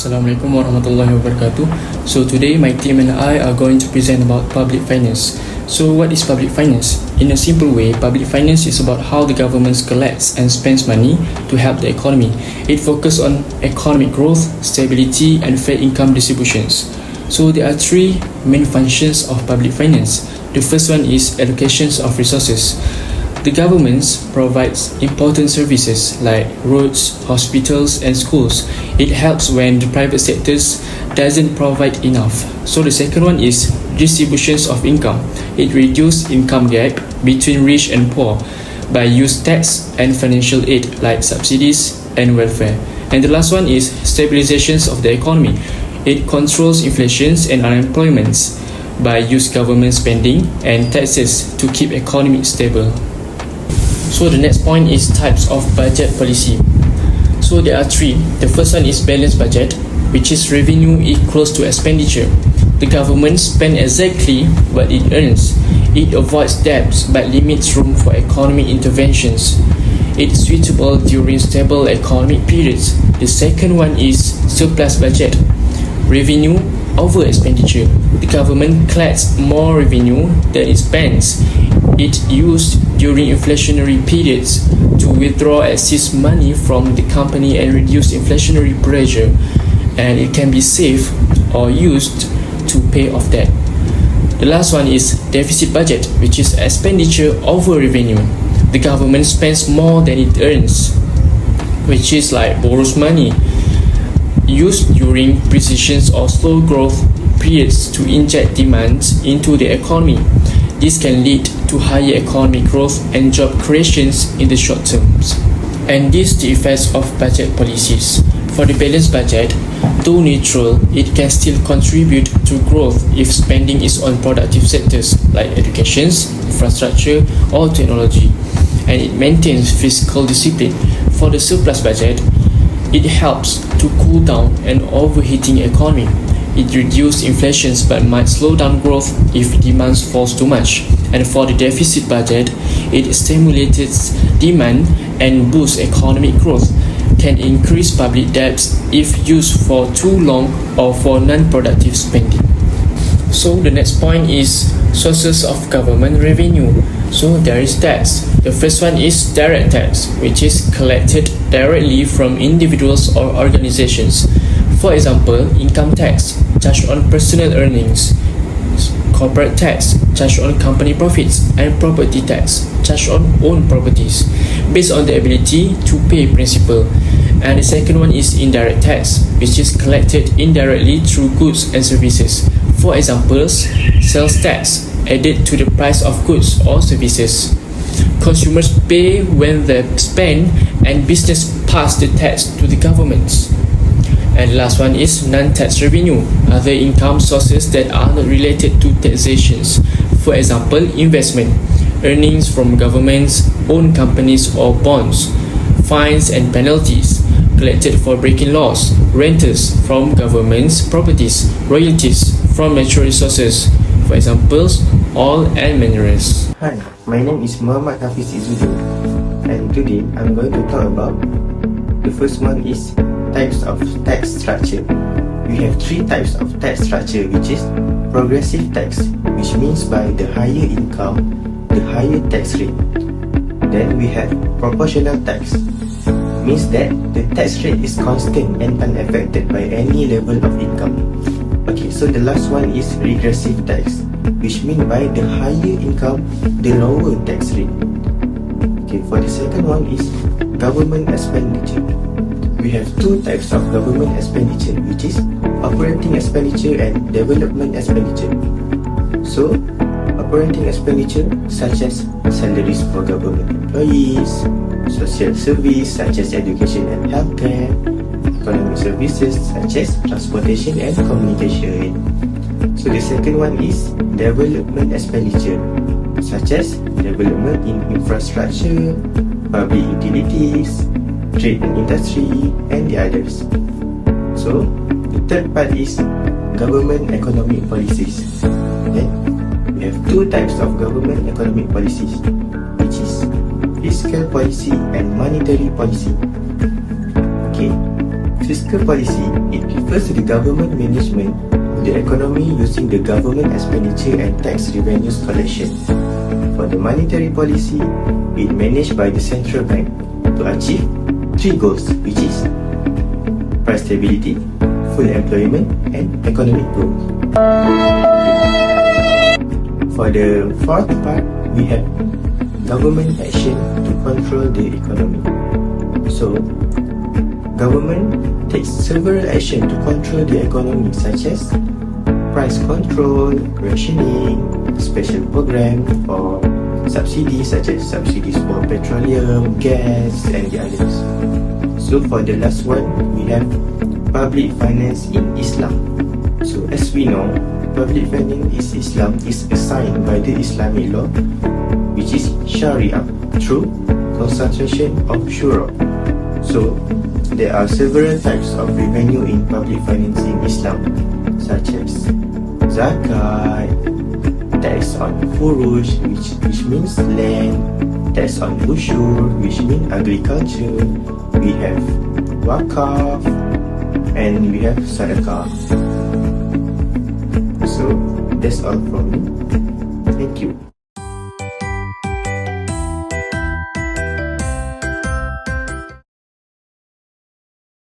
Assalamualaikum warahmatullahi wabarakatuh. So today my team and I are going to present about public finance. So what is public finance? In a simple way, public finance is about how the government collects and spends money to help the economy. It focuses on economic growth, stability and fair income distributions. So there are three main functions of public finance. The first one is allocations of resources. The government provides important services like roads, hospitals and schools. It helps when the private sectors doesn't provide enough. So the second one is distributions of income. It reduces income gap between rich and poor by use tax and financial aid like subsidies and welfare. And the last one is stabilizations of the economy. It controls inflation and unemployment by use government spending and taxes to keep economy stable. So the next point is types of budget policy. So there are three. The first one is balanced budget, which is revenue equals to expenditure. The government spends exactly what it earns. It avoids debts but limits room for economic interventions. It's suitable during stable economic periods. The second one is surplus budget, revenue over expenditure. The government collects more revenue than it spends. It used during inflationary periods to withdraw excess money from the company and reduce inflationary pressure, and it can be saved or used to pay off debt. The last one is deficit budget, which is expenditure over revenue. The government spends more than it earns, which is like borrows money used during recessions or slow growth periods to inject demand into the economy. This can lead to higher economic growth and job creations in the short terms. And these the effects of budget policies. For the balanced budget, though neutral, it can still contribute to growth if spending is on productive sectors like education, infrastructure or technology, and it maintains fiscal discipline. For the surplus budget, it helps to cool down an overheating economy. It reduces inflation but might slow down growth if demand falls too much. And for the deficit budget, it stimulates demand and boosts economic growth, can increase public debts if used for too long or for non-productive spending. So the next point is sources of government revenue. So there is tax. The first one is direct tax, which is collected directly from individuals or organizations. For example, income tax charged on personal earnings, corporate tax charged on company profits, and property tax charged on owned properties based on the ability to pay principal. And the second one is indirect tax, which is collected indirectly through goods and services. For example, sales tax added to the price of goods or services. Consumers pay when they spend, and business pass the tax to the government. And the last one is non-tax revenue, other income sources that are not related to taxations. For example, investment, earnings from governments, owned companies or bonds, fines and penalties collected for breaking laws, rentals from government's properties, royalties from natural resources, for example, oil and minerals. Hi, my name is Muhammad Hafiz Izzuddin, and today I'm going to talk about the first one is types of tax structure. We have three types of tax structure, which is progressive tax, which means by the higher income, the higher tax rate. Then we have proportional tax, means that the tax rate is constant and unaffected by any level of income. Okay, so the last one is regressive tax, which means by the higher income, the lower tax rate. Okay, for the second one is government expenditure. We have two types of government expenditure, which is operating expenditure and development expenditure. So, operating expenditure such as salaries for government employees, social service such as education and healthcare, economic services such as transportation and communication. So the second one is development expenditure, such as development in infrastructure, public utilities, trade and industry, and the others. So the third part is government economic policies. Okay? We have two types of government economic policies, which is fiscal policy and monetary policy. Okay, Fiscal policy, it refers to the government management of the economy using the government expenditure and tax revenues collection. For the monetary policy, it managed by the central bank to achieve three goals, which is price stability, full employment, and economic growth. For the fourth part, we have government action to control the economy. So, government takes several actions to control the economy, such as price control, rationing, special program, or subsidies such as subsidies for petroleum, gas, and the others. So for the last one, we have public finance in Islam. So as we know, public finance in Islam is assigned by the Islamic law, which is Sharia, through consultation of Shura. So there are several types of revenue in public finance in Islam, such as zakat, tax on furuj, which means land, tax on ushur, which means agriculture, we have wakaf, and we have sadaqah. So that's all from me. Thank you.